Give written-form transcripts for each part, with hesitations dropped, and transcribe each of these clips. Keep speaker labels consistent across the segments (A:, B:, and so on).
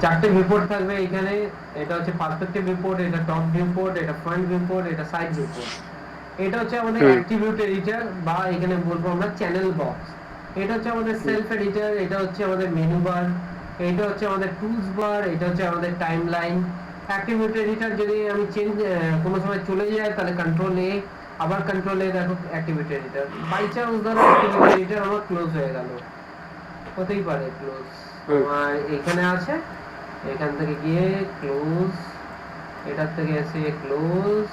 A: চারটে ভিউপোর্ট থাকবে এখানে। এটা হচ্ছে পার্সপেক্টিভ ভিউপোর্ট, এটা টপ ভিউপোর্ট, এটা ফ্রন্ট ভিউপোর্ট, এটা সাইড ভিউপোর্ট। এটা হচ্ছে আমাদের অ্যাট্রিবিউট এডিটর বা এখানে বলবো আমরা চ্যানেল বক্স। এটা হচ্ছে আমাদের সেলফ এডিটর, এটা হচ্ছে আমাদের মেনু বার, এটা হচ্ছে আমাদের টুলস বার, এটা হচ্ছে আমাদের টাইমলাইন। অ্যাট্রিবিউট এডিটর যদি আমি কোনো সময় চলে যায় তাহলে কন্ট্রোল এ, আবার কন্ট্রোল এ দেখো অ্যাক্টিভিটি এডিটর। বাই চান্স ধরো অ্যাক্টিভিটি এডিটর আমার ক্লোজ হয়ে গেল, হতেই পারে ক্লোজ তোমার এখানে আছে, এখান থেকে গিয়ে ক্লোজ, এটার থেকে এসে ক্লোজ,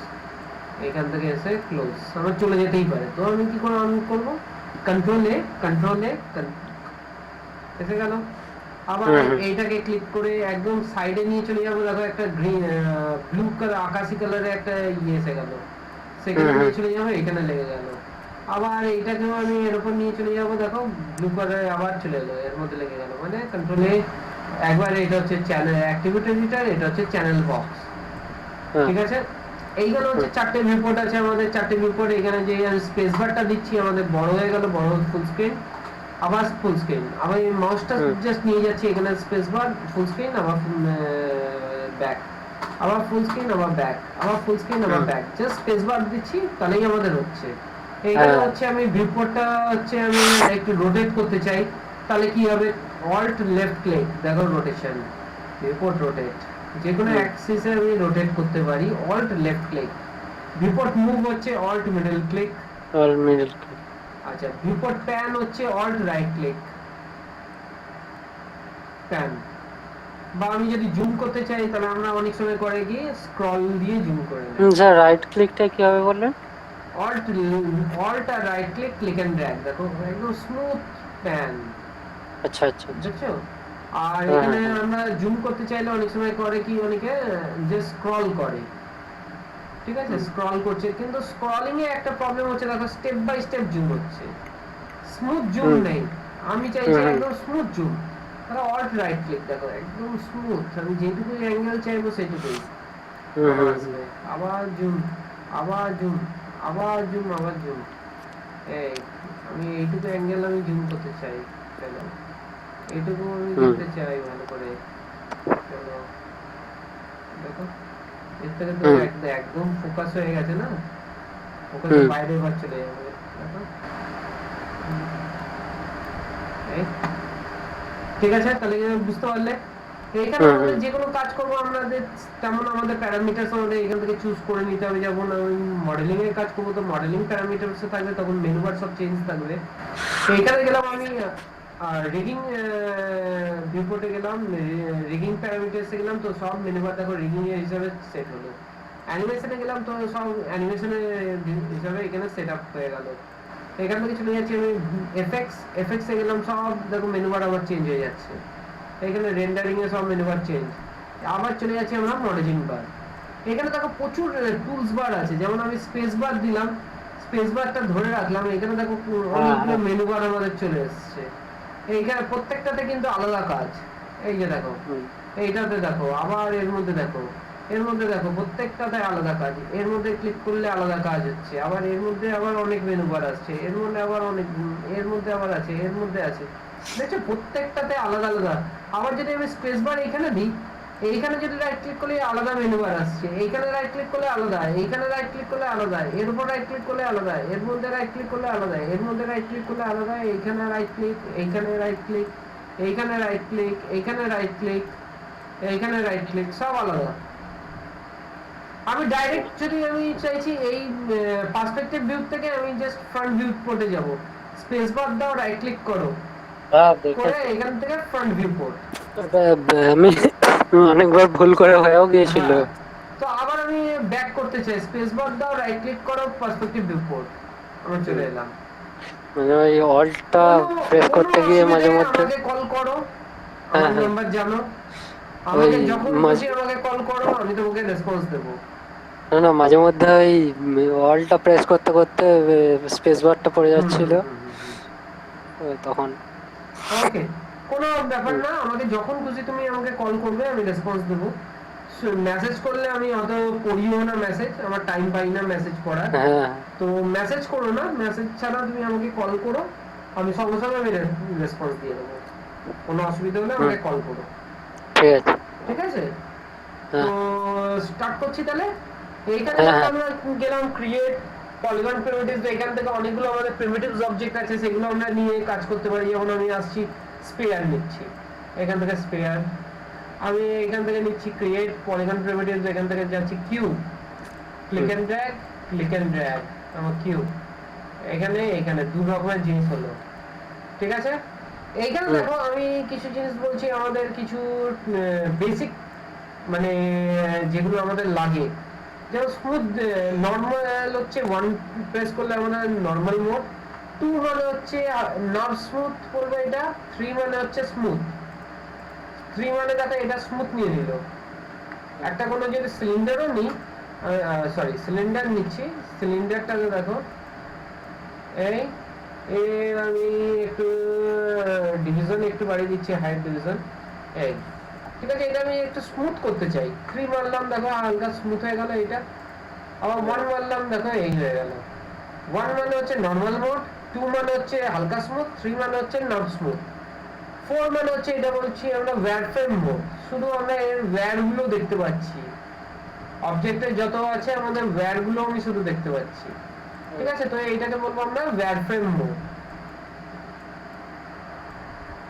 A: এখান থেকে এসে ক্লোজ আমার চলে যেতেই পারে। তো আমি কি করে অন করব? কন্ট্রোল এ, এসে গেল। আবার এইটাকে ক্লিক করে একদম সাইডে নিয়ে চলে যাবো, দেখো একটা গ্রিন ব্লু কালার আকাশি কালারের একটা ইয়ে এসে গেল, সেখানে নিয়ে চলে যাবো, এখানে লেগে গেল। আবার এইটাকেও আমি এর উপর নিয়ে চলে যাবো, দেখো ব্লু কালারে আবার চলে এলো, এর মধ্যে লেগে গেল। মানে কন্ট্রোলে একবার এটা হচ্ছে চ্যানেল অ্যাক্টিভিটি এডিটর, এটা হচ্ছে চ্যানেল বক্স। ঠিক আছে, এইগুলো হচ্ছে চারটে ভিউপোর্ট আছে আমাদের, চারটে ভিউপোর্ট। এখানে যে স্পেস বারটা দিচ্ছি আমাদের বড় হয়ে গেল, বড় ফুল স্ক্রিন, আবার ফুল স্ক্রিন। আবার এই মাউসটা জাস্ট নিয়ে যাচ্ছি এখানে স্পেস বার, ফুল স্ক্রিন, আবার ব্যাক, আবার ফুল স্ক্রিন, আবার ব্যাক, আবার ফুল স্ক্রিন, আবার ব্যাক। জাস্ট স্পেস বার দিচ্ছি তাহলেই আমাদের হচ্ছে। এইখানে হচ্ছে আমি ভিউপোর্টটা হচ্ছে আমি একটু রোটেট করতে চাই, তাহলে কি হবে? অল্ট লেফট ক্লিক, দেখো রোটেশন, ভিউপোর্ট রোটেট, যে কোনো অ্যাক্সিসে আমি রোটেট করতে পারি, alt left click. Viewport move হচ্ছে অল্ট মিডল ক্লিক, আচ্ছা। ভিউপোর্ট প্যান হচ্ছে অল্ট রাইট ক্লিক, প্যান। বা আমি যদি জুম করতে চাই তাহলে আমরা অনেক সময় করে গিয়ে স্ক্রল দিয়ে জুম করে নেব।
B: স্যার রাইট ক্লিকটা কিভাবে বললেন?
A: অল্ট আর right click, click and drag, দেখো একদম স্মুথ প্যান।
B: আচ্ছা আচ্ছা
A: দেখছো? আর এখানে আমরা জুম করতে চাইলে অনেক সময় করে কি, অনেকে যে স্ক্রল করে, ঠিক আছে, স্ক্রল করছে, কিন্তু স্ক্রলিং এ একটা প্রবলেম হচ্ছে, দেখো স্টেপ বাই স্টেপ জুম হচ্ছে, স্মুথ জুম নেই। আমি চাইছি একদম স্মুথ জুম, তাহলে অল্ট রাইট ক্লিক, দেখো একদম স্মুথ, আমি যেটুকু অ্যাঙ্গেল চাইবো সেটুকুই। আবার জুম, আবার জুম, আবার জুম, আবার জুম। এই আমি এইটুকু অ্যাঙ্গেল আমি জুম করতে চাই, চলো এইটুকু আমি দেখতে চাই ভালো করে, চলো দেখো এর থেকে তো একদম ফোকাস হয়ে গেছে না, ফোকাসের বাইরে এবার চলে যাবে, দেখো। ঠিক আছে, তাহলে বুঝতে পারলে এখানে আমাদের যে কোনো কাজ করবো আমাদের তেমন আমাদের প্যারামিটারস আমাদের এখান থেকে চুজ করে নিতে হবে। যেমন আমি মডেলিং এর কাজ করবো, তো মডেলিং প্যারামিটারস থাকবে, তখন মেনু বার সব চেঞ্জ থাকবে। তো এখানে গেলাম আমি রিগিং ভিউপোর্টে গেলাম, রিগিং প্যারামিটারসে গেলাম, তো সব মেনু বার দেখো রিগিং এর হিসাবে সেট হলো। অ্যানিমেশনে গেলাম, তো সব অ্যানিমেশনের হিসাবে এখানে সেট আপ হয়ে গেল। এখান থেকে চলে যাচ্ছি আমি এফএক্স এ গেলাম, সব দেখো মেনু বার আবার চেঞ্জ হয়ে যাচ্ছে। এখানে রেন্ডারিং এ সব মেনু বার চেঞ্জ। আবার চলে যাচ্ছি আমরা মডেলিং বার। এখানে দেখো প্রচুর টুলস বার আছে, যেমন আমি স্পেস বার দিলাম, স্পেস বারটা ধরে রাখলাম, এখানে দেখো অনেকগুলো মেনু বার আমাদের চলে এসেছে। এইখানে প্রত্যেকটাতে কিন্তু আলাদা কাজ। এই যে দেখো এইটাতে দেখো, আবার এর মধ্যে দেখো, এর মধ্যে দেখো প্রত্যেকটাতে আলাদা কাজ, এর মধ্যে ক্লিক করলে আলাদা কাজ হচ্ছে, আবার এর মধ্যে আবার অনেক মেনু বার আসছে, এর মধ্যে আবার অনেক, এর মধ্যে আবার আছে, এর মধ্যে আছে, দেখছো প্রত্যেকটাতে আলাদা আলাদা। আবার যদি আমি স্পেস বার এখানে দিই, এইখানে যদি রাইট ক্লিক করলে আলাদা মেনু বার আসছে, এইখানে রাইট ক্লিক করলে আলাদা, এইখানে রাইট ক্লিক করলে আলাদা, এর উপর রাইট ক্লিক করলে আলাদা, এর মধ্যে রাইট ক্লিক করলে আলাদা, এর মধ্যে রাইট ক্লিক করলে আলাদা, এইখানে রাইট ক্লিক, এইখানে রাইট ক্লিক, এইখানে রাইট ক্লিক, এইখানে রাইট ক্লিক, এইখানে রাইট ক্লিক, সব আলাদা। আমি ডাইরেক্ট যদি আমি চাইছি এই পার্সপেক্টিভ ভিউ থেকে আমি জাস্ট ফ্রন্ট ভিউ পোর্টে যাব, স্পেস বার দাও, রাইট ক্লিক করো, করে এখান থেকে ফ্রন্ট ভিউ পোর্ট।
B: আমি অনেকবার ভুল করে হয়েও গিয়েছিল।
A: তো আবার আমি ব্যাক করতে চাই, স্পেস বার দাও, রাইট ক্লিক করো, পার্সপেক্টিভ ভিউ পোর্ট, আমি চলে এলাম।
B: মানে ওই অল্টটা প্রেস করতে গিয়ে মাঝে মধ্যে
A: আমাকে কল করো, আমার নাম্বার জানো, আমাকে যখন খুশি আমাকে কল করো, আমি তোমাকে রেসপন্স দেব।
B: না মাঝে মধ্যে ওই অল্টটা প্রেস করতে করতে স্পেস বারটা পড়ে যাচ্ছিল, তখন।
A: ওকে, কোনো ব্যাপার না, আমাকে যখন খুশি তুমি আমাকে কল করবে, আমি রেসপন্স দেবো। মেসেজ করলে আমি অত পড়িও না মেসেজ, আমার টাইম পাই না মেসেজ পড়ার, তো মেসেজ করো না, মেসেজ ছাড়া তুমি আমাকে কল করো, আমি সঙ্গে সঙ্গে আমি রেসপন্স দিয়ে দেবো। কোনো অসুবিধা হলে আমাকে কল করো।
B: ঠিক আছে।
A: ঠিক আছে? তো
B: হ্যাঁ
A: স্টার্ট করছি তাহলে। এইখানে
B: হ্যাঁ
A: যেমন
B: হ্যাঁ
A: আমরা গেলাম ক্রিয়েট পলিগন প্রিমিটিভস, এখান থেকে অনেকগুলো আমাদের প্রিমিটিভস অবজেক্ট আছে, সেগুলো আমরা নিয়ে কাজ করতে পারি। যেমন আমি আসছি স্পেয়ার নিচ্ছি, এখান থেকে স্পেয়ার আমি এখান থেকে নিচ্ছি ক্রিয়েট পলিগন প্রিমিটিভস, এখান থেকে যাচ্ছি কিউব, ক্লিক এন্ড ড্র্যাগ আমার কিউব এখানে দু রকমের জিনিস হলো। ঠিক আছে, এইখানে দেখো আমি কিছু জিনিস বলছি, আমাদের কিছু বেসিক মানে যেগুলো আমাদের লাগে, যেমন স্মুথ নর্মাল হচ্ছে 1 প্রেস করলে আমাদের নর্মাল মোড, 2 মানে হচ্ছে নট স্মুথ করবে এটা, 3 মানে হচ্ছে স্মুথ। 3 মানে দেখো এটা স্মুথ নিয়ে নিল। একটা কোনো যদি সিলিন্ডারও নিই, সরি সিলিন্ডার নিচ্ছি, সিলিন্ডারটাকে দেখো এই এর আমি একটু ডিভিশন একটু বাড়িয়ে দিচ্ছি, হাইট ডিভিশন এই। ঠিক আছে, এটা আমি একটু স্মুথ করতে চাই, 3 মারলাম দেখো হালকা স্মুথ হয়ে গেল এটা। আবার 1 মারলাম দেখো এই হয়ে গেল। 1 মানে হচ্ছে নরমাল মোড, 2 মানে হচ্ছে হালকা স্মুথ, 3 মানে হচ্ছে নট স্মুথ, 4 মানে হচ্ছে এটা বলছি আমরা ওয়্যারফ্রেম মোড, শুধু আমরা এর ওয়্যার গুলো দেখতে পাচ্ছি, অবজেক্টে যত আছে আমাদের ওয়্যার গুলো আমি শুধু দেখতে পাচ্ছি। ঠিক আছে, তো এইটাকে বলবো আমরা ওয়্যারফ্রেম মোড।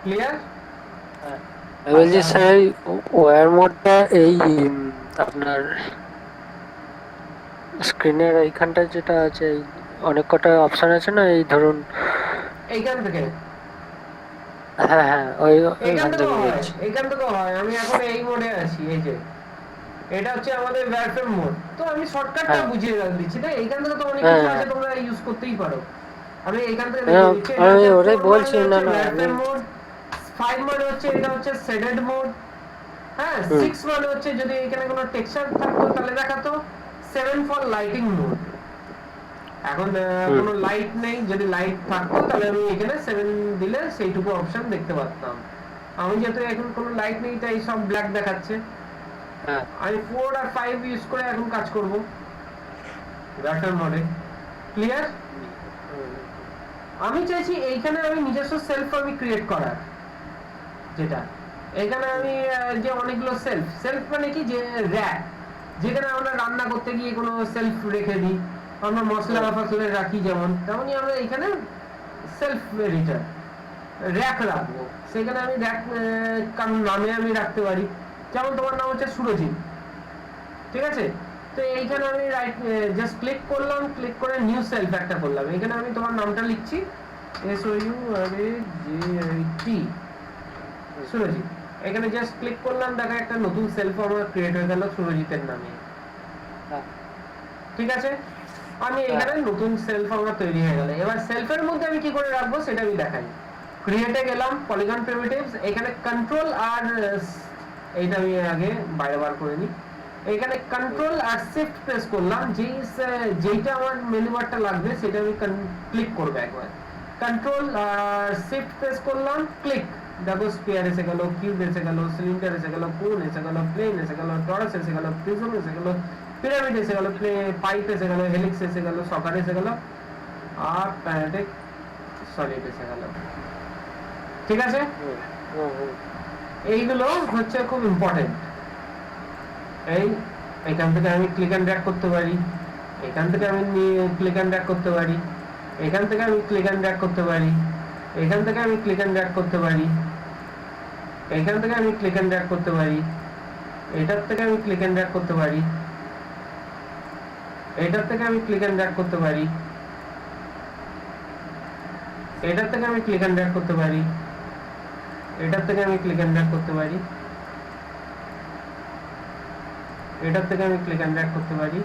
A: ক্লিয়ার?
B: আমি বলছি স্যার ওয়ার মোডটা এই আপনার স্ক্রিনের এইখানটা যেটা আছে, এই অনেক কটা অপশন আছে না, এই ধরুন
A: এইখান থেকে
B: হ্যাঁ হ্যাঁ ওই
A: এইখান
B: ওইখান
A: থেকে
B: থেকে
A: হয়,
B: বলছি।
A: এইখান থেকে হয়। আমি এখন এই মোডে আছি, এই যে এটা হচ্ছে আমাদের ওয়্যারফ্রেম মোড। তো আমি শর্টকাটটা
B: হ্যাঁ
A: বুঝিয়ে দিচ্ছি, তাই এইখান থেকে তো অনেক
B: হ্যাঁ
A: কিছু আছে,
B: হ্যাঁ
A: তোমরা ইউজ করতেই পারো। আমি এইখান থেকে
B: হ্যাঁ,
A: দেখিয়ে দিচ্ছি, এটা
B: আমি
A: হচ্ছে
B: ওটাই
A: 4
B: বলছি,
A: মানে
B: না
A: হচ্ছে
B: না আমি
A: ওয়্যারফ্রেম মোড, 5 মানে হচ্ছে এটা হচ্ছে শেডেড মোড, হ্যাঁ 6 মানে হচ্ছে যদি এখানে কোনো টেক্সচার থাকতো তাহলে দেখাতো, 7 ফর লাইটিং মোড। এখন কোনো লাইট নেই, যদি লাইট থাকতো তাহলে আমি এখানে 7 দিলে সেইটুকু অপশন দেখতে পারতাম। আমি যেহেতু এখন কোনো লাইট নেই তাই সব ব্ল্যাক দেখাচ্ছে।
B: হ্যাঁ
A: আমি 4 আর 5 ইউজ করে এখন কাজ করব ব্যাটার মোডে। ক্লিয়ার? আমি চাইছি এইখানে আমি নিজস্ব সেলফ আমি ক্রিয়েট করার, যেটা এখানে আমি যে অনেকগুলো সেলফ, সেলফ মানে কি যে র‍্যাক, যেখানে আমরা রান্না করতে গিয়ে কোনো সেলফ রেখে দিই, আমরা মশলা ফসলে রাখি যেমন, তেমনি আমরা এখানে সেলফ এডিটর র‍্যাক রাখবো। সেখানে আমি র‍্যাক কারণ নামে আমি রাখতে পারি, যেমন তোমার নাম হচ্ছে সুরজিৎ, ঠিক আছে? তো এইখানে আমি রাইট জাস্ট ক্লিক করলাম, ক্লিক করে নিউ সেলফ একটা করলাম, এখানে আমি তোমার নামটা লিখছি SOURJIT সুরজিৎ। এখানে জাস্ট ক্লিক করলাম, দেখা একটা নতুন সেলফ আমার ক্রিয়েট হয়ে গেল সুরজিতের নামে। ঠিক আছে, আমি এখানে নতুন সেলফ আমার তৈরি হয়ে গেল। এবার সেলফের মধ্যে আমি কি করে রাখবো সেটা আমি দেখাই। ক্রিয়েটে গেলাম, পলিগন প্রিমিটিভস, এখানে কন্ট্রোল আর এইটা আমি আগে বাইরে বার করে নিই। এখানে কন্ট্রোল আর শিফট প্রেস করলাম, যেইটা আমার মেনু বারটা লাগবে সেটা আমি ক্লিক করব একবার। কন্ট্রোল আর শিফট প্রেস করলাম, ক্লিক, দেখো স্ফিয়ার এসে গেল, কিউব এসে গেল, সিলিন্ডার এসে গেল, কোন এসে গেল, প্লেন এসে গেল, টরাস এসে গেল, প্রিজম এসে গেল, পিরামিড এসে গেল, পাইপ এসে গেল, হেলিক্স এসে গেল, সকার এসে গেল, আর প্যারাডিক সলিড এসে গেল। ঠিক আছে, এইগুলো হচ্ছে খুব ইম্পর্টেন্ট। এখান থেকে আমি ক্লিক এন্ড ড্র্যাগ করতে পারি, এখান থেকে আমি ক্লিক এন্ড ড্র্যাগ করতে পারি, এখান থেকে আমি ক্লিক এন্ড ড্র্যাগ করতে পারি, এখান থেকে আমি ক্লিক এন্ড ড্র্যাগ করতে পারি, এখান থেকে আমি ক্লিক এন্ড ড্র্যাগ করতে পারি, এটার থেকে আমি ক্লিক এন্ড ড্র্যাগ করতে পারি, এটার থেকে আমি ক্লিক এন্ড ড্র্যাগ করতে পারি, এটার থেকে আমি ক্লিক এন্ড ড্র্যাগ করতে পারি, এটার থেকে আমি ক্লিক এন্ড ড্র্যাগ করতে পারি, এটার থেকে আমি ক্লিক এন্ড ড্র্যাগ করতে পারি,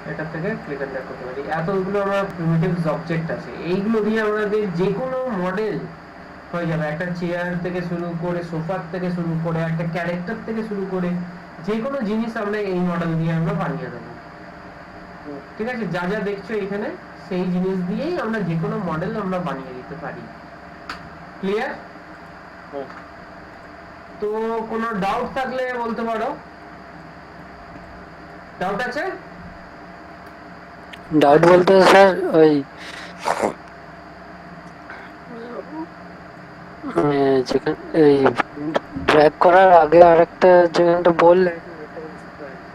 A: এটার থেকে ক্লিক এন্ড ড্র্যাগ করতে পারি। এতগুলো আমার প্রিমিটিভস অবজেক্ট আছে, এইগুলো দিয়ে আমাদের যে কোনো মডেল হয়ে যাবে। একটা চেয়ার থেকে শুরু করে, সোফার থেকে শুরু করে, একটা ক্যারেক্টার থেকে শুরু করে যে কোনো জিনিস আমরা এই মডেল দিয়ে আমরা বানিয়ে দেবো। ঠিক আছে, যা যা দেখছো এখানে সেই জিনিস দিয়েই আমরা যে কোনো মডেল আমরা বানিয়ে দিতে পারি। ক্লিয়ার? তো কোনো ডাউট থাকলে বলতে পারো। ডাউট আছে?
B: ডাউট বলতে স্যার ওই যেখানে এই ড্র্যাগ করার আগে আরেকটা যেখানটা বললে ওটা বুঝতে পারিনি।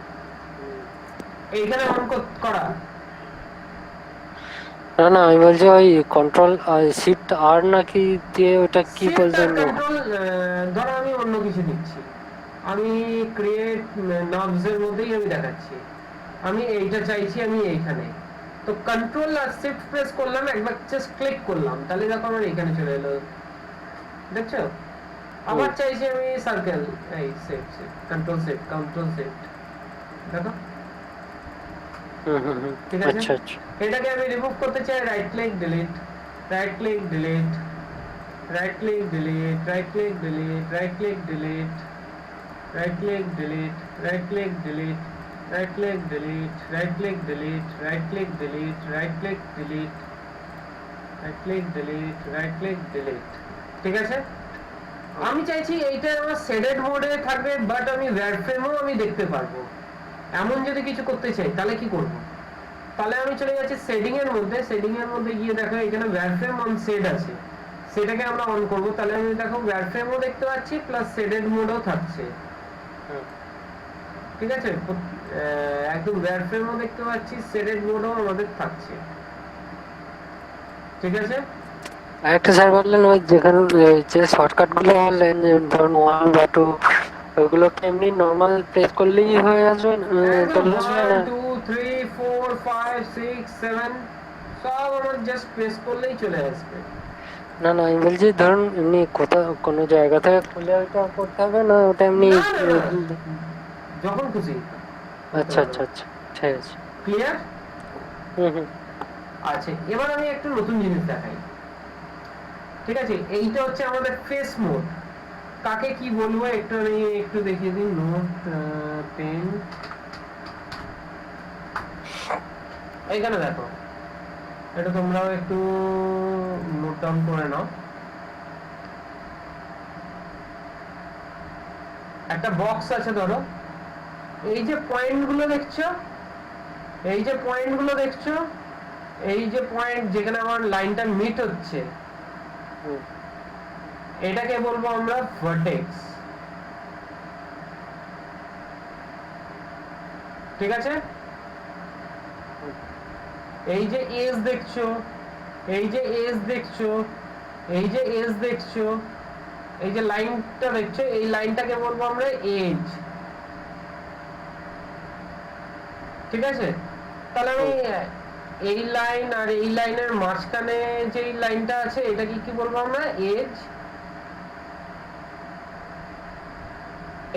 A: এইখানে অন করা
B: না না আমি বলছি ওই কন্ট্রোল শিফট আর নাকি দিয়ে ওটা কি
A: শিফট
B: বলতে
A: আর কন্ট্রোল। ধরো আমি অন্য কিছু দিচ্ছি, আমি ক্রিয়েট নবস এর মধ্যেই আমি দেখাচ্ছি, আমি এইটা চাইছি, আমি এইখানে তো কন্ট্রোল আর শিফট প্রেস করলাম, একবার জাস্ট ক্লিক করলাম, তাহলে দেখো আমার এখানে চলে এলো, দেখছো? আবার চাইছি আমি সার্কেল, এই শিফট কন্ট্রোল শিফট দেখো, ঠিক আছে?
B: আচ্ছা আচ্ছা
A: এটাকে আমি রিমুভ করতে চাই, right click delete, right click delete, right click delete, right click delete, right click delete, right click delete, right click delete, right click delete, right click delete, right click delete, right click delete, right click delete, right click delete, ঠিক আছে? আমি চাইছি এইটা আমার shaded মোডে থাকবে, but আমি ওয়্যারফ্রেমও আমি দেখতে পারবো, এমন যদি কিছু করতে চাই তাহলে কি করব? তাহলে আমি চলে যাচ্ছি সেটিং এর মধ্যে গিয়ে দেখো এখানে ওয়্যারফ্রেম অন সেট আছে, সেটাকে আমরা অন করব, তাহলে আমি দেখো ওয়্যারফ্রেমও দেখতে পাচ্ছি প্লাস শেডেড মোডও থাকছে, ঠিক আছে? একদম ওয়্যারফ্রেমও দেখতে পাচ্ছি, শেডেড মোডও আমাদের থাকছে, ঠিক আছে?
B: আরেকটা স্যার বললেন ওই যেখানে যে শর্টকাট গুলো বললেন যে ধরুন 1 বা 2 ওইগুলোকে এমনি নর্মাল প্রেস করলেই হয়ে আসবে
A: একদম
B: চলে আসবে
A: 1
B: না?
A: 2 3 4 5 6 7 সব আমার জাস্ট প্রেস করলেই চলে আসবে।
B: না না আমি বলছি ধরুন এমনি কোথাও কোনো জায়গা থেকে খুলে ওইটা করতে হবে না, ওটা এমনি
A: না না না, যখন খুশি
B: আচ্ছা আচ্ছা আচ্ছা ঠিক আছে।
A: ক্লিয়ার?
B: হুম
A: আচ্ছা, এবার আমি একটু নতুন জিনিস দেখাই, ঠিক আছে? এইটা হচ্ছে আমাদের ফেস মোড, কাকে কি বলবো একটু আমি একটু দেখিয়ে দিই, নোট পেন, এইখানে দেখো, এটা তোমরাও একটু নোট ডাউন করে নাও, একটা বক্স আছে ধরো, এই যে পয়েন্টগুলো দেখছো, এই যে পয়েন্টগুলো দেখছো, এই যে পয়েন্ট যেখানে আমার লাইনটা মিট হচ্ছে, এটাকে বলবো আমরা ভার্টেক্স, ঠিক আছে? এই যে এজ দেখছো, এই যে এজ দেখছো, এই যে এজ দেখছো, এই যে লাইনটা দেখছো, এই লাইনটাকে বলবো আমরা এজ, ঠিক আছে? তাহলে আমি এই লাইন আর এই লাইনের মাঝখানে যে লাইনটা আছে এটাকে কি বলবো আমরা এজ,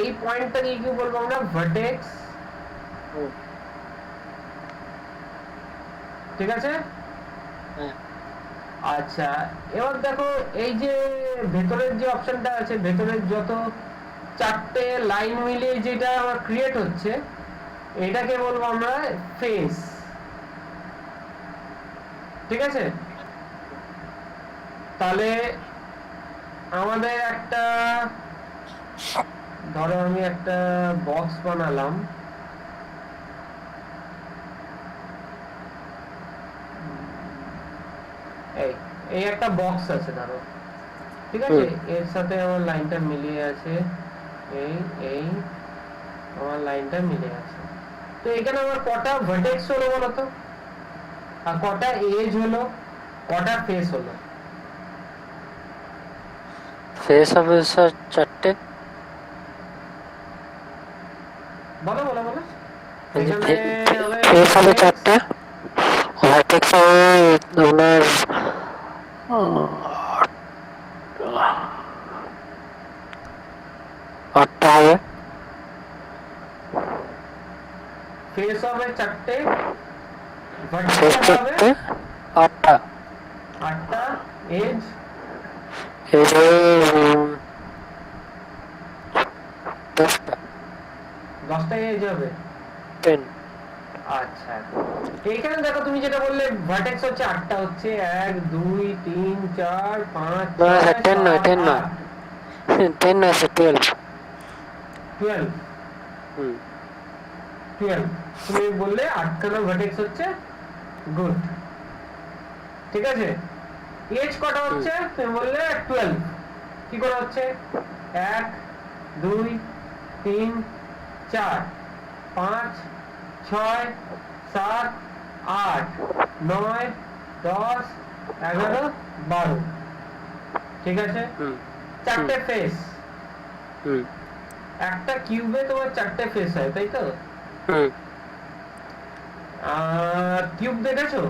A: এই পয়েন্টটাকে কি বলবো আমরা ভার্টেক্স, ঠিক আছে? আচ্ছা, এবার দেখো এই যে ভেতরের যে অপশনটা আছে, ভেতরের যত চারটে লাইন মিলিয়ে যেটা আমার ক্রিয়েট হচ্ছে, এটাকে বলবো আমরা ফেস, ঠিক আছে? তাহলে আমাদের একটা, ধরো আমি একটা বক্স বানালাম, এই এই একটা বক্স আছে ধরো, ঠিক আছে? এর সাথে আমার লাইনটা মিলিয়ে আছে, এই এই আমার লাইনটা মিলে আছে, তো এখানে আমার কটা ভার্টেক্স হলো বলো তো, আর কটা এজ হলো, কটা ফেস হলো?
B: ফেস হবে স্যার 4টে।
A: বলো বলো বলো।
B: ফেস হবে 4টে, ভার্টেক্স হবে আপনার 8টা হবে।
A: ফেস হবে 4টে,
B: ফেস
A: ভার্টেক্স হবে
B: 4টে 8টা,
A: 8টা, এজ
B: এই হবে 10টা,
A: 10টা এজ হবে
B: 10।
A: আচ্ছা, এইখানে দেখো তুমি যেটা বললে ভার্টেক্স হচ্ছে 8টা, হচ্ছে 1 2 3 4 5
B: না
A: 6
B: 10 নয়
A: 7
B: 10 নয় 10 নয় স্যার 12।
A: 12 12 তুমি বললে 8খানা ভার্টেক্স হচ্ছে, গুড, ঠিক আছে? এজ কটা হচ্ছে তুমি বললে 12, কি করে হচ্ছে 1 2 3 4 5 6 7 8 9 10 11 12 ঠিক আছে চারটে ফেস একটা কিউবে তোমার চারটে ফেস হয় তাই তো কিউব দেখেছো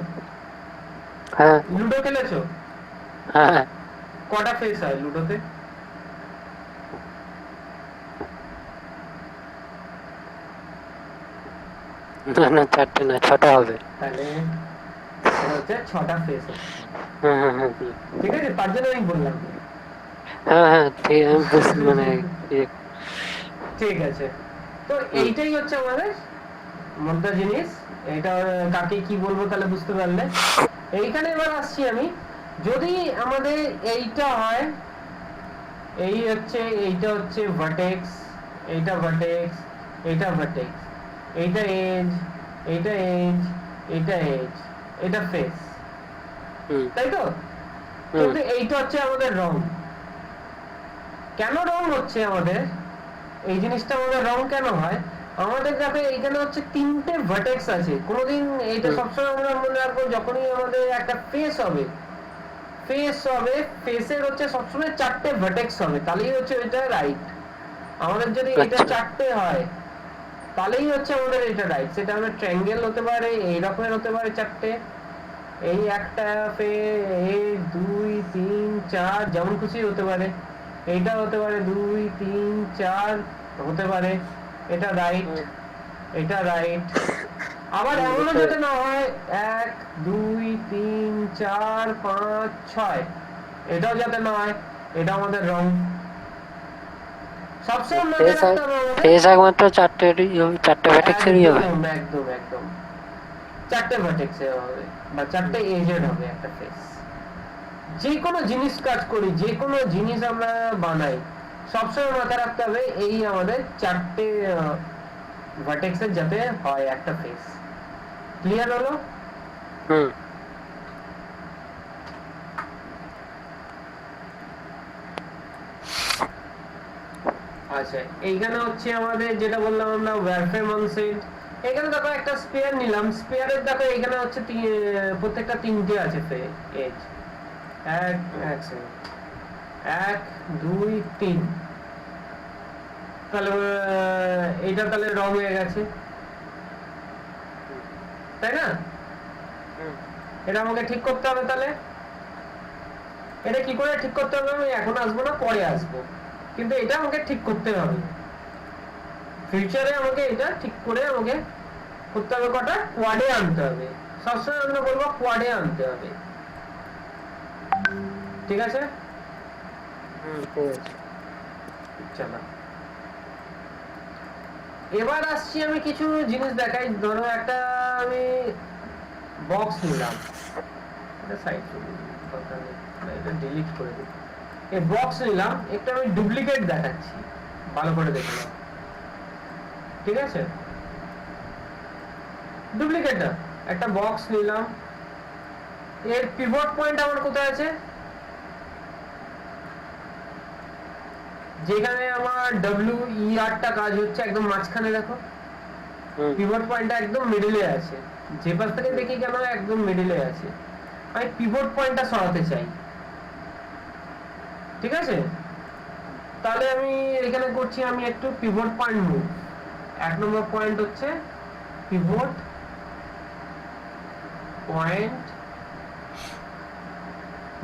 B: হ্যাঁ
A: লুডো খেলেছো
B: হ্যাঁ
A: কটা ফেস হয় লুডোতে
B: না চারটে না ছটা হবে
A: তাহলে হচ্ছে ছটা ফেস
B: হ্যাঁ
A: ঠিক আছে তার জন্য আমি বললাম
B: হ্যাঁ ঠিক আমি মানে
A: ঠিক আছে তো এইটাই হচ্ছে আমাদের মোদ্দা জিনিস এটা কাকে কি বলবো তাহলে বুঝতে পারলে এইখানে এবার আসছি আমি যদি আমাদের এইটা হয় এইটা হচ্ছে ভার্টেক্স এইটা ভার্টেক্স এইটা ভার্টেক্স এইটা এজ এইটা এজ এইটা এজ এটা ফেস তাই তো কিন্তু এইটা হচ্ছে আমাদের রং কেন রং হচ্ছে আমাদের এই জিনিসটা আমাদের রং কেন হয় আমাদের দেখো এইখানে হচ্ছে তিনটে ভার্টেক্স আছে কোনোদিন এইটা সবসময় আমরা মনে রাখবো যখনই আমাদের একটা ফেস হবে ফেসের হচ্ছে সবসময় চারটে ভার্টেক্স হবে তাহলেই হচ্ছে এটা রাইট আমাদের যদি এটা চারটে হয় তাহলেই হচ্ছে আমাদের এটা রাইট সেটা আমাদের ট্রায়াঙ্গেল হতে পারে এই রকমের হতে পারে চারটে এই একটা এই 2 3 4 যেমন খুশি হতে পারে এইটা হতে পারে 2 3 4 হতে পারে এটা রাইট এটা রাইট আবার এমনও যাতে না হয় 1 2 3 4 5 6 এটাও যাতে না হয় এটা আমাদের রং সবসময় মনে রাখতে হবে
B: ফেস একমাত্র চারটে ভার্টেক্সেরই হবে
A: একদম একদম চারটে ভার্টেক্সের হবে বা চারটে এজের হবে একটা ফেস যে কোনো জিনিস কাজ করি যে কোনো জিনিস আমরা বানাই সবসময় মাথায় রাখতে হবে এই আমাদের চারটে ভার্টেক্সের যাতে হয় একটা ফেস ক্লিয়ার হলো আচ্ছা এইখানে হচ্ছে আমাদের যেটা বললাম আমরা ওয়্যারফ্রেম অন সেট এখানে দেখো একটা স্পেয়ার নিলাম স্পেয়ারের দেখো এখানে হচ্ছে প্রত্যেকটা তিনটে আছে এজ এক দুই তিন তাহলে এইটা তাহলে রং হয়ে গেছে তাই না এটা আমাকে ঠিক করতে হবে তাহলে এটা কি করে ঠিক করতে হবে আমি এখন আসবো না পরে আসবো কিন্তু এটা আমাকে ঠিক করতে হবে ফিউচারে আমাকে এটা ঠিক করে আমাকে করতে হবে কটা কোয়াডে আনতে হবে সবসময় আমরা বলবো কোয়াডে আনতে হবে ঠিক আছে চলো এবার আসছি আমি কিছু জিনিস দেখাই ধরো একটা আমি বক্স নিলাম এটা সাইড এটা ডিলিট করে দিই এই বক্স নিলাম একটা আমি ডুপ্লিকেট দেখাচ্ছি ভালো করে দেখে নাও ঠিক আছে ডুপ্লিকেট একটা বক্স নিলাম এর পিভট পয়েন্ট আমার কোথায় আছে যেখানে আমার WER টা কাজ হচ্ছে একদম মাঝখানে দেখো পিভট পয়েন্টটা একদম মিডলে আছে যে পাশ থেকে দেখি কেন একদম মিডলে আছে আমি পিভট পয়েন্টটা সরাতে চাই ঠিক আছে তাহলে আমি এখানে করছি আমি একটু পিভট পয়েন্ট মুভ এক নম্বর পয়েন্ট হচ্ছে পিভট পয়েন্ট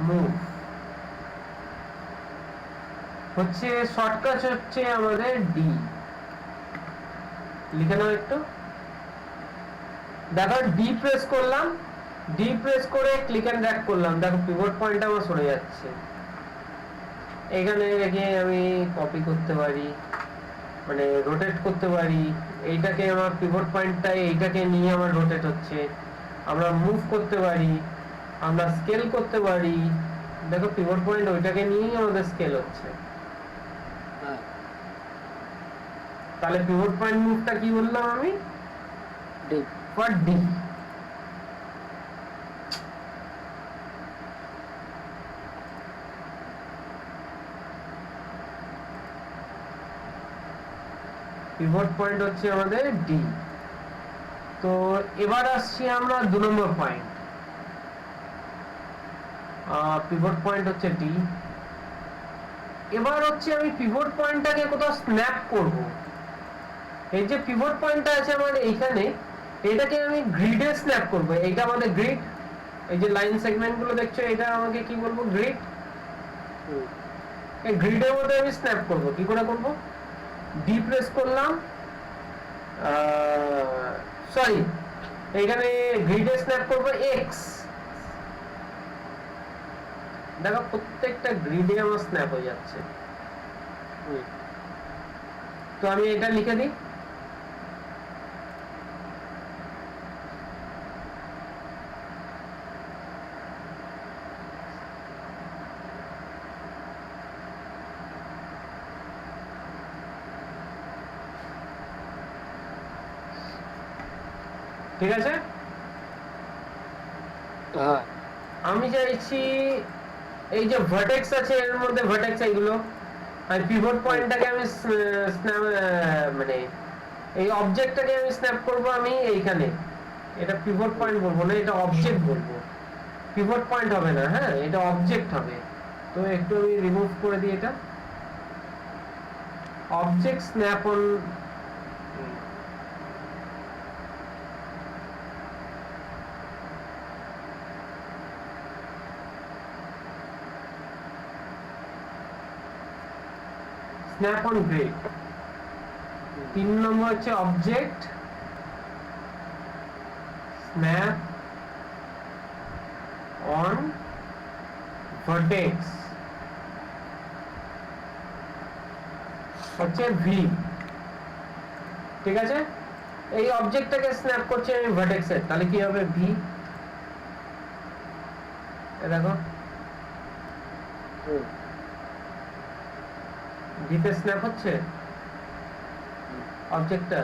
A: মুভ হচ্ছে শর্টকাট হচ্ছে আমাদের ডি লিখে নাও একটু দেখো ডি প্রেস করলাম ডি প্রেস করে ক্লিক এন্ড ড্র্যাগ করলাম দেখো পিভট পয়েন্টটা আমার সরে যাচ্ছে এখানে রেখে আমি কপি করতে পারি মানে রোটেট করতে পারি এইটাকে আমার পিভট পয়েন্টটা এইটাকে নিয়ে আমার রোটেট হচ্ছে আমরা মুভ করতে পারি আমরা স্কেল করতে পারি দেখো পিভট পয়েন্ট ওইটাকে নিয়েই আমাদের স্কেল হচ্ছে তাহলে পিভট পয়েন্ট মুভটা কি বললাম আমি
B: D
A: for D pivot point হচ্ছে আমাদের ডি। তো এবার আসছি আমরা 2 নম্বর পয়েন্ট। পিভট পয়েন্ট হচ্ছে ডি। এবার হচ্ছে আমি পিভট পয়েন্টটাকে কোথাও স্ন্যাপ করব। এই যে পিভট পয়েন্টটা আছে আমার এইখানে, এটাকে আমি গ্রিডে স্ন্যাপ করব। এইটা আমাদের গ্রিড, এই যে লাইন সেগমেন্ট গুলো দেখছো, এটা আমাকে কি বলবো, গ্রিড। এই গ্রিডের মধ্যে আমি স্ন্যাপ করব। কি করে করব? ডি প্রেস করলাম, সরি, এখানে গ্রিডে স্ন্যাপ করব এক্স। দেখো প্রত্যেকটা গ্রিডে আমার স্ন্যাপ হয়ে যাচ্ছে। তো আমি এটা লিখে দিই, ঠিক আছে? আমি চাইছি এই যে ভার্টেক্স আছে এর মধ্যে, ভার্টেক্স এইগুলো, আর পিভট পয়েন্টটাকে আমি মানে এই অবজেক্টটাকে আমি স্ন্যাপ করব আমি এইখানে। এটা পিভট পয়েন্ট বলবো না, এটা অবজেক্ট বলবো। পিভট পয়েন্ট হবে না, হ্যাঁ, এটা অবজেক্ট হবে। তো একটু আমি রিমুভ করে দিই এটা, object snap on. Snap on grid. 3 number হচ্ছে অবজেক্ট স্ন্যাপ অন ভার্টেক্স হচ্ছে ভি। ঠিক আছে? এই অবজেক্টটাকে স্ন্যাপ করছে আমি ভার্টেক্সের, তাহলে কি হবে, ভি। দেখো ভিতে স্ন্যাপ হচ্ছে অবজেক্টটা।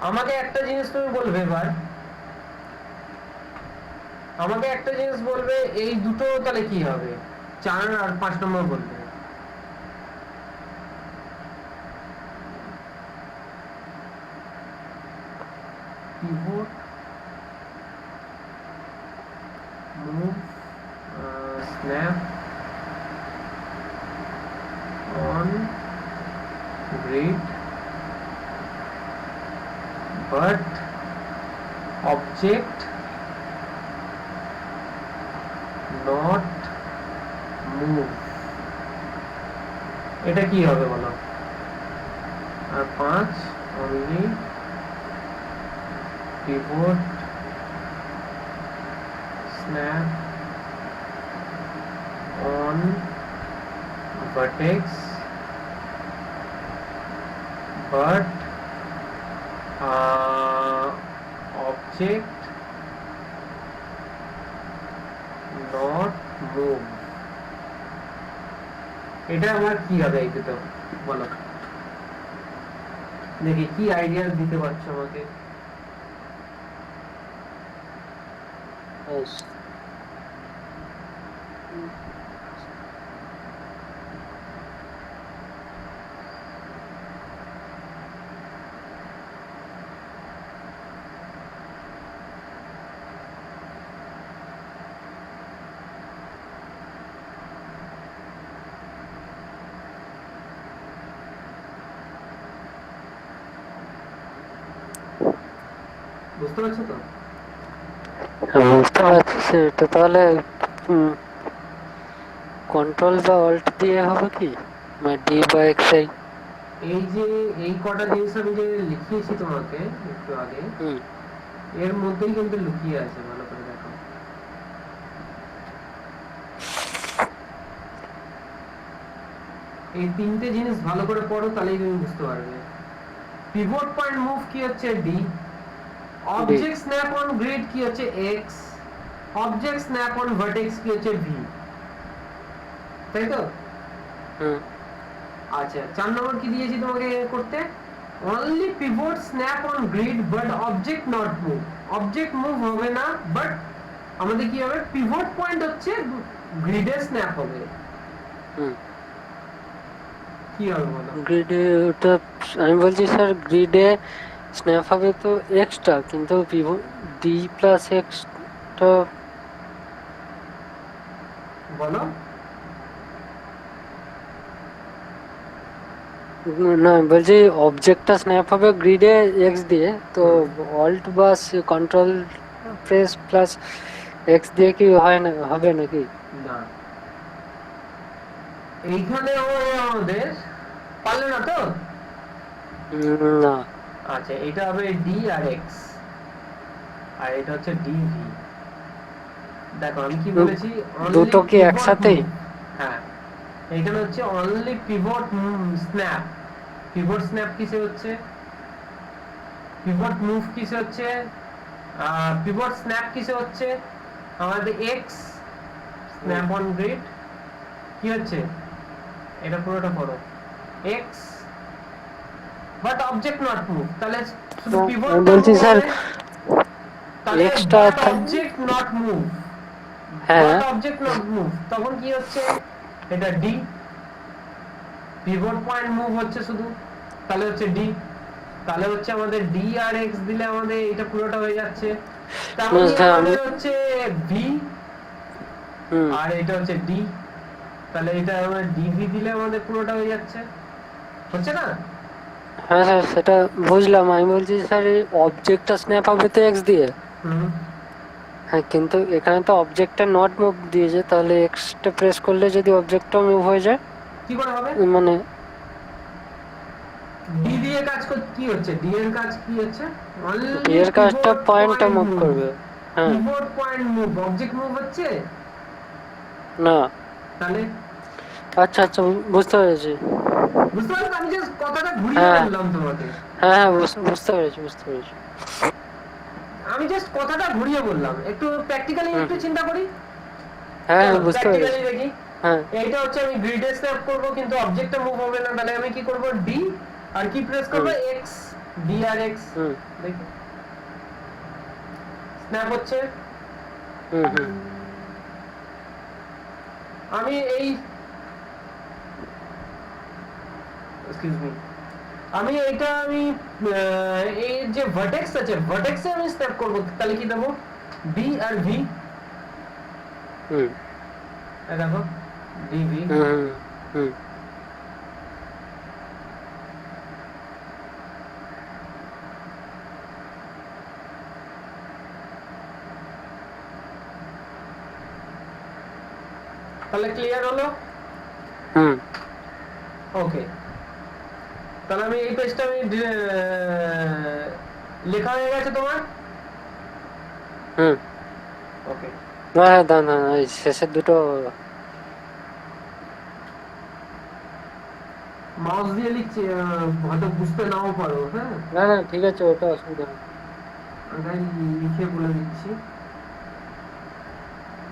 A: আমাকে একটা জিনিস তুমি বলবে এবার, আমাকে একটা জিনিস বলবে, এই দুটো তাহলে কি হবে, 4 আর 5 নম্বর বলবে। Pivot move snap on grid but object not move। এটা কি হবে বলো? আর 5 only pivot snap on vertex but object not move। এটা আমার কি হবে এই দুটো বলো দেখি, কি আইডিয়া দিতে পারছো আমাকে? বুঝতে পারছো তো?
B: বুঝতে পারছি। সেটা তাহলে কন্ট্রোল বা অল্ট দিয়ে হবে কি, মানে ডি বা এক্স?
A: এই যে এই কটা জিনিস আমি যে লিখিয়েছি তোমাকে একটু আগে, এর মধ্যেই কিন্তু লুকিয়ে আছে, ভালো করে দেখো। এই তিনটে জিনিস ভালো করে পড়ো, তাহলেই তুমি বুঝতে পারবে। পিভট পয়েন্ট মুভ কি হচ্ছে D, object snap on grid কি হচ্ছে X, object snap on vertex কি হচ্ছে ভি, তাই তো? আচ্ছা, 4 নম্বর কি দিয়েছি তোমাকে করতে? Only pivot snap on grid but object not move. Object move হবে না, বাট আমাদের কি হবে, পিভট পয়েন্ট হচ্ছে গ্রিডে স্ন্যাপ হবে। কি হবে বলো?
B: গ্রিডে ওটা আমি বলছি স্যার গ্রিডে স্ন্যাপ হবে তো এক্সট্রা, কিন্তু ডি প্লাস এক্সটা
A: বলো।
B: না আমি বলছি অবজেক্টটা স্ন্যাপ হবে গ্রিডে এক্স দিয়ে, তো অল্ট বা কন্ট্রোল প্রেস প্লাস এক্স দিয়ে কি হয় না, হবে নাকি?
A: না, এইখানে হবে আমাদের, পারলে না তো?
B: না।
A: আচ্ছা, এটা হবে ডি আর এক্স, আর এটা হচ্ছে ডিভি। দেখো আমি কি বলেছি,
B: দুটো কি একসাথেই?
A: হ্যাঁ, এখানে হচ্ছে only pivot snap. Pivot snap কিসে হচ্ছে, পিভট মুভ কিসে হচ্ছে, পিভট স্ন্যাপ কিসে হচ্ছে, আমাদের এক্স স্ন্যাপ অন গ্রিড কি হচ্ছে, এটা পুরোটা পড়ো, x but object not move. তাহলে শুধু পিভট
B: বলছি স্যার
A: তাহলে
B: এক্সট্রা
A: অবজেক্ট নট মুভ,
B: হ্যাঁ
A: অবজেক্ট নট মুভ, তখন কি হচ্ছে, এটা ডি। পিভট পয়েন্ট মুভ হচ্ছে শুধু, তাহলে হচ্ছে ডি। তাহলে হচ্ছে আমাদের ডি আর এক্স দিলে আমাদের এটা পুরোটা হয়ে যাচ্ছে। তাহলে আমাদের হচ্ছে ভি আর এটা হচ্ছে ডি, তাহলে এটা আমরা ডিভি দিলে আমাদের পুরোটা হয়ে যাচ্ছে, হচ্ছে না?
B: হ্যাঁ স্যার সেটা বুঝলাম, আমি বলছি স্যার এই অবজেক্টটা স্ন্যাপ হবে তো এক্স দিয়ে। হ্যাঁ, কিন্তু এখানে তো অবজেক্টটা নট মুভ দিয়েছে, তাহলে এক্সটা প্রেস করলে যদি অবজেক্টটা মুভ হয়ে যায়
A: কি করে হবে?
B: মানে
A: ডি দিয়ে কাজ কি হচ্ছে, ডি এর কাজ কি হচ্ছে,
B: ডি এর কাজটা পয়েন্টটা মুভ করবে। হ্যাঁ,
A: keyboard point move, object move হচ্ছে
B: না।
A: তাহলে
B: আচ্ছা আচ্ছা বুঝতে পেরেছি।
A: বুঝতে পারলে, আমি জাস্ট কথাটা ঘুরিয়ে বললাম তোমাকে।
B: হ্যাঁ হ্যাঁ বুঝতে পেরেছি বুঝতে পেরেছি।
A: আমি জাস্ট কথাটা ঘুরিয়ে বললাম, একটু প্র্যাকটিক্যালি একটু চিন্তা করি।
B: হ্যাঁ বুঝতে পেরেছি।
A: প্র্যাকটিক্যালি দেখি।
B: হ্যাঁ,
A: এইটা হচ্ছে আমি গ্রিডে স্ন্যাপ করব, কিন্তু অবজেক্টটা মুভ হবে না, তাহলে আমি কি করব, ডি আর কি প্রেস করব, এক্স, ডি আর এক্স। দেখি স্ন্যাপ হচ্ছে। আমি এই এক্সকিউজ মি, আমি এইটা আমি এই যে ভার্টেক্স আছে, ভার্টেক্সে আমি স্ন্যাপ করব, তাহলে কি দেব, ডি আর ভি। দেখো ডিভি। তাহলে ক্লিয়ার হলো? ওকে, তাহলে আমি এই পেজটা আমি লেখা হয়ে গেছে তোমার? ওকে,
B: হ্যাঁ দাঁড়ান শেষের দুটো
A: মাউস দিয়ে লিখছি, হয়তো বুঝতে নাও পারো। হ্যাঁ,
B: না না ঠিক আছে, ওটা অসুবিধা নেই।
A: আমি লিখে বলে দিচ্ছি,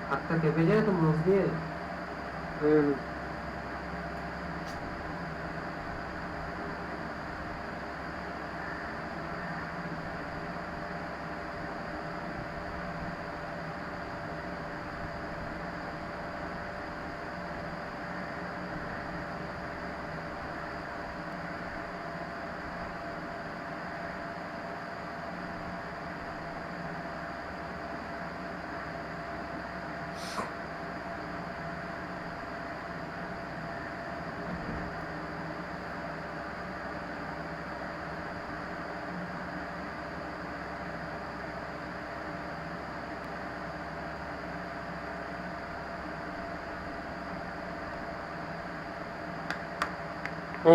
A: হাতটা কেঁপে যায় তো মাউস দিয়ে।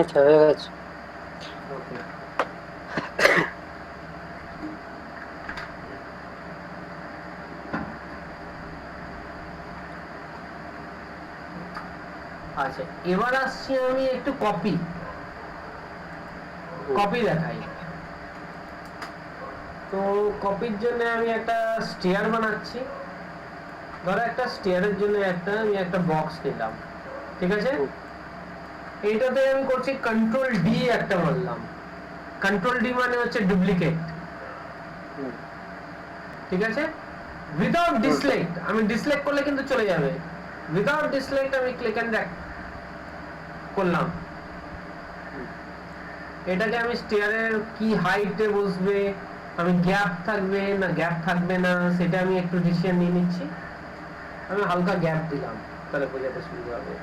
B: আচ্ছা হয়ে গেছে।
A: ওকে, আচ্ছা এবার আসছি আমি একটু কপি দেখাই। তো কপির জন্য আমি একটা স্টেয়ার বানাচ্ছি। ধরো একটা স্টেয়ারের জন্য আমি একটা বক্স নিলাম, ঠিক আছে? এইটাতে আমি করছি কন্ট্রোল ডি, একটা মারলাম। কন্ট্রোল ডি মানে হচ্ছে ডুপ্লিকেট, ঠিক আছে? উইদাউট ডিসলেক্ট, আমি ডিসলেক্ট করলে কিন্তু চলে যাবে। উইদাউট ডিসলেক্ট আমি ক্লিক এন্ড ড্র্যাগ করলাম, এটাকে আমি স্টেয়ারের কি হাইটে বসবে, আমি গ্যাপ থাকবে না গ্যাপ থাকবে না সেটা আমি একটু ডিসিশন নিয়ে নিচ্ছি। আমি হালকা গ্যাপ দিলাম, তাহলে বোঝাতে সুবিধা হবে।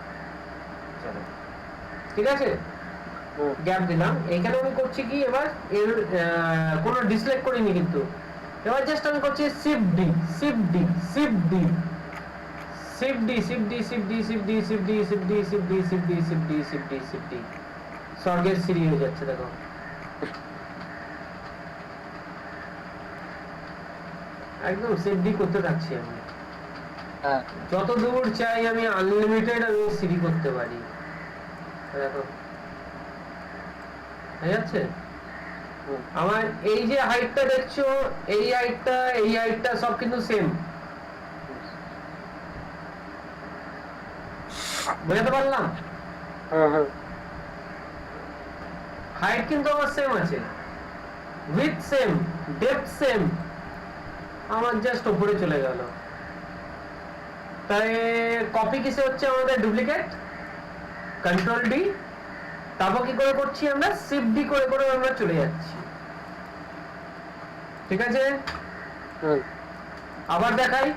A: চলো ঠিক আছে, গ্যাপ দিলাম। এখানে আমি করছি কি, এবার এর কোনো ডিসলেক্ট করিনি কিন্তু, এবার জাস্ট আমি করছি shift D shift D shift D shift D shift D shift D shift D shift D shift D shift D shift D shift D shift D shift D স্বর্গের সিঁড়ি হয়ে যাচ্ছে দেখো। একদম শিফট ডি করতে থাকছি আমি, যত দূর চাই আমি আনলিমিটেড আমি সিঁড়ি করতে পারি। দেখো হয়ে যাচ্ছে। আমার এই যে হাইটটা দেখছো, এই হাইটটা সব কিন্তু সেম, বুঝতে পারলাম? হাইট কিন্তু আমার সেম আছে, উইথ সেম, ডেপথ সেম, আমার জাস্ট উপরে চলে গেল। তাই কপি কিসে হচ্ছে আমাদের, ডুপ্লিকেট, কন্ট্রোল ডি, তারপর কি করে করছি আমরা, শিফট ডি করে করে আমরা চলে যাচ্ছি। ঠিক আছে, আবার দেখাই।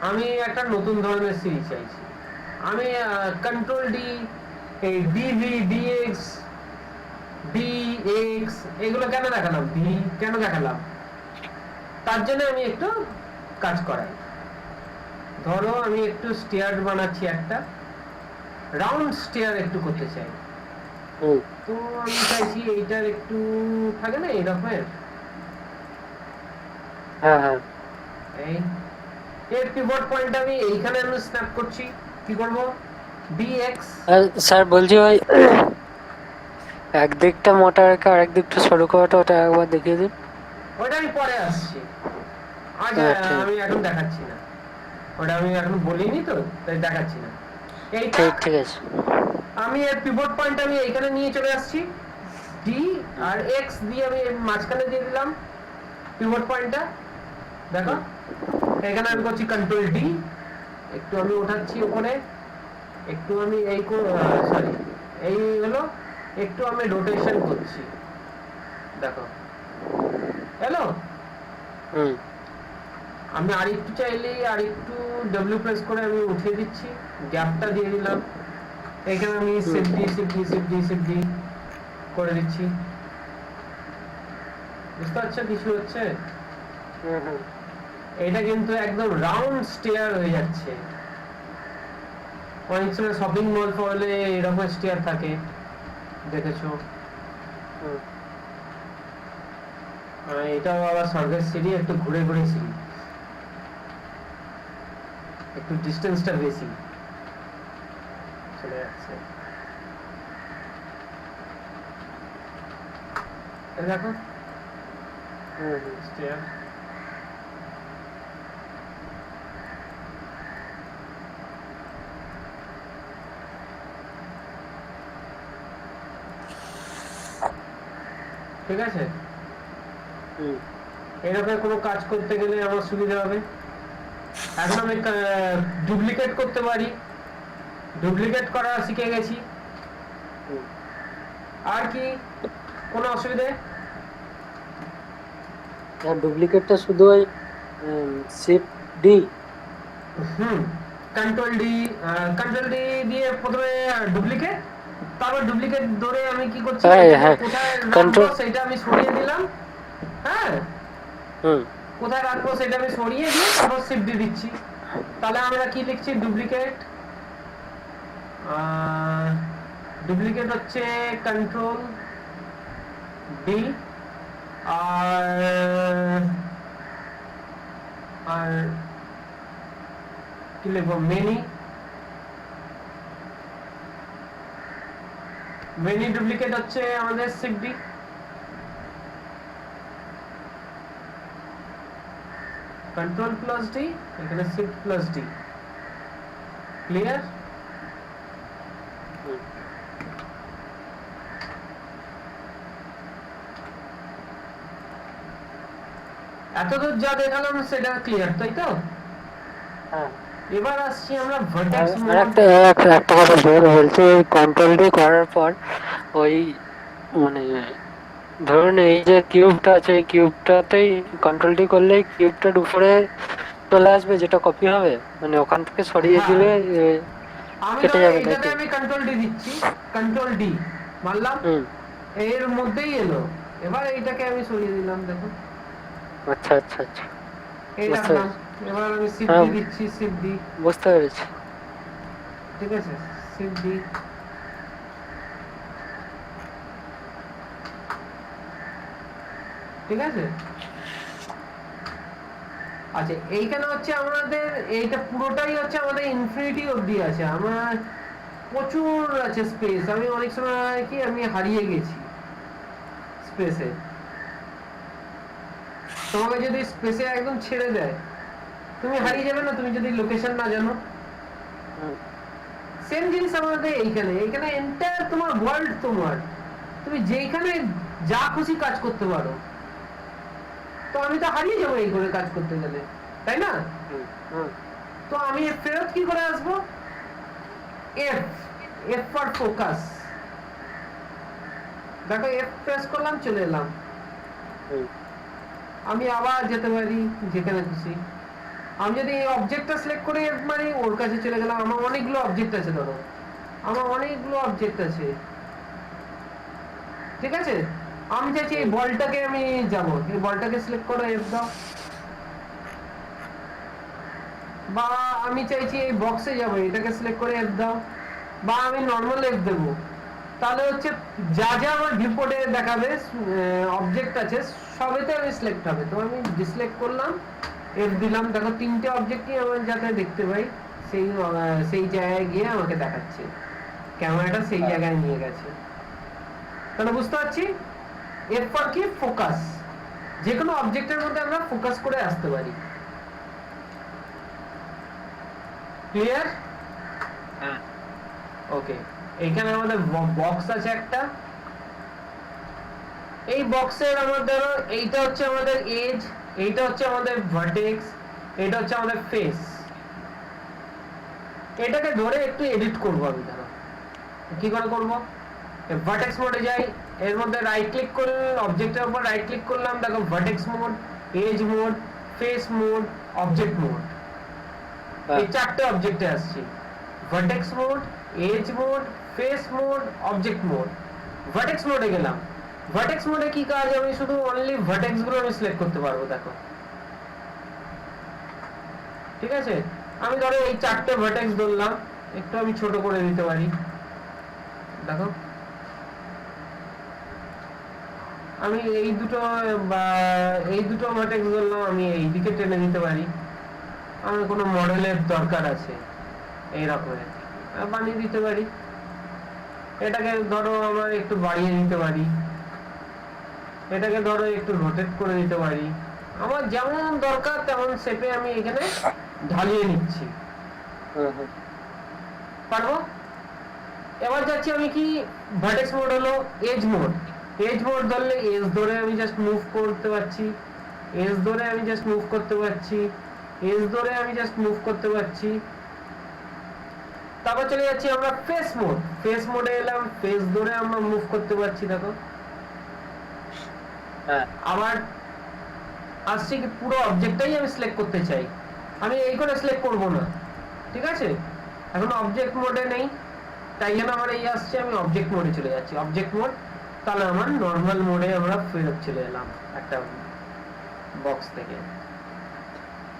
A: আমি একটা নতুন ধরনের সিঁড়ি চাইছি, আমি কন্ট্রোল ডি, এই ডিভি ডিএক্স ডিএক্স এগুলো কেন দেখালাম, ডি কেন দেখালাম, তার জন্য আমি একটু কাজ করাই। ধরো আমি একটু স্টেয়ার বানাচ্ছি, একটা রাউন্ড স্টেয়ার একটু করতে চাই, তো আমি চাইছি এইটার একটু থাকে না এরকমের, এই এর পিভট পয়েন্ট আমি এইখানে আমি স্ন্যাপ করছি। কি করব, ডিএক্স।
B: স্যার বলছি ভাই, একদিকটা মোটা রেখে আরেক দিকটা সরু করাটা, ওটা একবার দেখিয়ে দিন।
A: ওটা আমি পরে আসছি, আজ আমি এখন দেখাচ্ছি না, ওটা আমি এখন বলিনি তো, তাই দেখাচ্ছি না। এইটা
B: ঠিক আছে,
A: আমি এর পিভট পয়েন্ট আমি এইখানে নিয়ে চলে আসছি, ডি আর এক্স দিয়ে আমি মাঝখানে দিয়ে দিলাম পিভট পয়েন্টটা। দেখো এখানে আমি করছি কন্ট্রোল ডি, একটু আমি উঠাচ্ছি উপরে, একটু আমি এই সরি এই হলো, একটু আমি রোটেশন করছি, দেখো হ্যালো। আমি আরেকটু চাইলে আরেকটু ডব্লিউ প্রেস করে আমি উঠিয়ে দিচ্ছি, গ্যাপটা দিয়ে দিলাম, এখানে আমি সিফটি করে দিচ্ছি। বুঝতে পারছো কিছু হচ্ছে? এটা কিন্তু একদম রাউন্ড স্টেয়ার হয়ে যাচ্ছে। অনেক সময় শপিং মল পড়লে এরকম স্টেয়ার থাকে, দেখেছো? এটাও আবার স্বর্গের সিঁড়ি, একটু ঘুরে ঘুরে সিঁড়ি, একটু ডিস্টেন্সটা বেশি চলে যাচ্ছে। দেখো স্টেয়ার, ঠিক আছে? এরকম কোনো কাজ করতে গেলে আমার সুবিধা হবে। এখন আমি ডুপ্লিকেট করতে পারি, ডুপ্লিকেট করা শিখে গেছি। আর কি কোনো অসুবিধা?
B: ডুপ্লিকেটটা শুধু ওই শিফট ডি,
A: কন্ট্রোল ডি দিয়ে প্রথমে ডুপ্লিকেট, তারপর ডুপ্লিকেট ধরে আমি কি করছি, কোথায় রাখবো সেটা আমি সরিয়ে দিলাম। হ্যাঁ, কোথায় রাখবো সেটা আমি সরিয়ে দিয়ে তারপর শিফট ডি দিচ্ছি। তাহলে আমরা কি লিখছি, ডুপ্লিকেট হচ্ছে কন্ট্রোল ডি, আর কি লিখবো, মেনি ডুপ্লিকেট হচ্ছে আমাদের shift D, control plus D, এখানে শিফট প্লাস ডি। ক্লিয়ার? এতদূর যা দেখালাম সেটা ক্লিয়ার, তাই তো? এবার আসছি আমরা
B: আর
A: ভার্টেক্স
B: আর
A: মোড।
B: একটা একটা একটা কথা বলছি, ওই কন্ট্রোল ডি করার পর ওই মানে ধরুন এই যে কিউবটা আছে, এই কিউবটাতেই কন্ট্রোল ডি করলেই কিউবটার উপরে চলে আসবে যেটা কপি হবে, মানে ওখান থেকে সরিয়ে
A: হ্যাঁ,
B: দিলে
A: আমি
B: কেটে
A: ধরো
B: যাবে
A: এইটাতে
B: নাকি?
A: আমি কন্ট্রোল ডি দিচ্ছি, কন্ট্রোল ডি মারলাম,
B: হুম।
A: এর মধ্যেই এলো। এবার এইটাকে আমি সরিয়ে দিলাম, দেখো
B: আচ্ছা আচ্ছা আচ্ছা,
A: এই
B: বুঝতে
A: রাখলাম।
B: পেরেছি।
A: এবার আমি শিফট
B: হ্যাঁ,
A: ডি দিচ্ছি, শিফট ডি,
B: বুঝতে পেরেছি।
A: ঠিক আছে, শিফট ডি। ঠিক আছে, আচ্ছা এইখানে হচ্ছে আমাদের এইটা পুরোটাই হচ্ছে আমাদের ইনফিনিটি অবধি আছে, আমার প্রচুর আছে স্পেস, আমি অনেক সময় কি আমি হারিয়ে গেছি স্পেসে। তোমাকে যদি স্পেসে একদম ছেড়ে দেয়, তুমি
B: হুম,
A: হারিয়ে যাবে না, তুমি যদি লোকেশন না জানো।
B: হুম,
A: সেম জিনিস আমাদের এইখানে, এইখানে এন্টায়ার তোমার ওয়ার্ল্ড তোমার, তুমি যেখানে যা খুশি কাজ করতে পারো। তো আমি তো হারিয়ে যাবো এই করে কাজ করতে গেলে, তাই না?
B: হুম, হুম,
A: তো আমি ফেরত কি করে আসবো? F, F for focus. দেখো এফ প্রেস করলাম, চলে এলাম।
B: হুম,
A: আমি আবার যেতে পারি যেখানে খুশি। আমি যদি এই অবজেক্টটা সিলেক্ট করে এফ মারি, ওর কাছে চলে গেলাম। আমার অনেকগুলো অবজেক্ট আছে, ধরো আমার অনেকগুলো অবজেক্ট আছে, ঠিক আছে। আমি চাইছি এই
B: হুম,
A: বলটাকে আমি যাব, এই বলটাকে সিলেক্ট করো, এফ দাও। বা আমি চাইছি এই বক্সে যাব, এটাকে সিলেক্ট করে এফ দাও। বা আমি নরমাল এফ দেবো। তাহলে হচ্ছে যা যা আমার ভিউপোর্টে দেখাবে অবজেক্ট আছে, সবেতে আমি সিলেক্ট হবে। তো আমি ডিসিলেক্ট করলাম, এফ দিলাম, দেখো তিনটে অবজেক্টই আমার যাতে দেখতে পাই সেই সেই জায়গায় গিয়ে আমাকে দেখাচ্ছে, ক্যামেরাটা সেই
B: হ্যাঁ,
A: জায়গায় নিয়ে গেছে। তাহলে বুঝতে পারছি এরপর কি ফোকাস, যে কোনো অবজেক্টের মধ্যে আমরা ফোকাস করে আসতে পারি। ক্লিয়ার?
B: হ্যাঁ,
A: ওকে, এখানে আমাদের বক্স আছে একটা। এই বক্সের আমাদের এইটা হচ্ছে আমাদের এজ, এইটা হচ্ছে আমাদের ভার্টেক্স, এটা হচ্ছে আমাদের ফেস। এটাকে ধরে একটু এডিট করব আমি, ধরো কি করে করব? ভার্টেক্স মোডে যাই, এর মধ্যে রাইট ক্লিক করে অবজেক্টের উপর রাইট ক্লিক করলাম, দেখো vertex mode, edge mode, face mode, object mode,
B: হ্যাঁ,
A: এই চারটে অবজেক্টে আসছি। Vertex mode, edge mode, face mode, object mode. Vertex মোডে গেলাম, ভার্টেক্স মোডে কি কাজ, আমি শুধু অনলি ভার্টেক্স গুলো আমি সিলেক্ট করতে পারবো, দেখো ঠিক আছে। আমি ধরো এই চারটে ভার্টেক্স ধরলাম, একটু আমি ছোট করে দিতে পারি, দেখো আমি এই দুটো বা এই দুটো ভার্টেক্স ধরলাম, আমি এই দিকে টেনে দিতে পারি। আমার কোনো মডেলের দরকার আছে এই রকমের, বানিয়ে দিতে পারি। এটাকে ধরো আমার একটু বাড়িয়ে দিতে পারি, এটাকে ধরো একটু রোটেট করে দিতে পারি, আমার যেমন দরকার তেমন শেপে আমি এখানে ঢালিয়ে নিচ্ছি,
B: হুম, হুম,
A: পারবো। এবার যাচ্ছি আমি কি, ভার্টেক্স মোড হলো এজ মোড। এজ মোড ধরলে এজ ধরে আমি জাস্ট মুভ করতে পারছি, এজ ধরে আমি জাস্ট মুভ করতে পারছি, এজ ধরে আমি জাস্ট মুভ করতে পারছি। তারপর চলে যাচ্ছি আমরা ফেস মোড, ফেস মোডে এলাম, ফেস ধরে আমরা মুভ করতে পারছি, দেখো।
B: হ্যাঁ,
A: আবার আসছে কি, পুরো অবজেক্টটাই আমি সিলেক্ট করতে চাই, আমি এই করে সিলেক্ট করব না, ঠিক আছে। এখন অবজেক্ট মোডে নেই, তাই জন্য আমার এই আসছে, আমি অবজেক্ট মোডে চলে যাচ্ছি, অবজেক্ট মোড। তাহলে আমার নর্মাল মোডে আমরা ফেরত চলে এলাম একটা বক্স থেকে।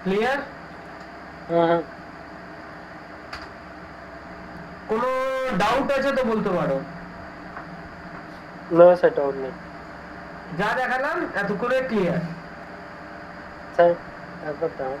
A: ক্লিয়ার?
B: হুম, হুম।
A: কোনো ডাউট আছে তো বলতে পারো।
B: না, সেটাও নেই
A: যা দেখালাম এত করে ক্লিয়ার?
B: স্যার, একবার দাঁড়ান।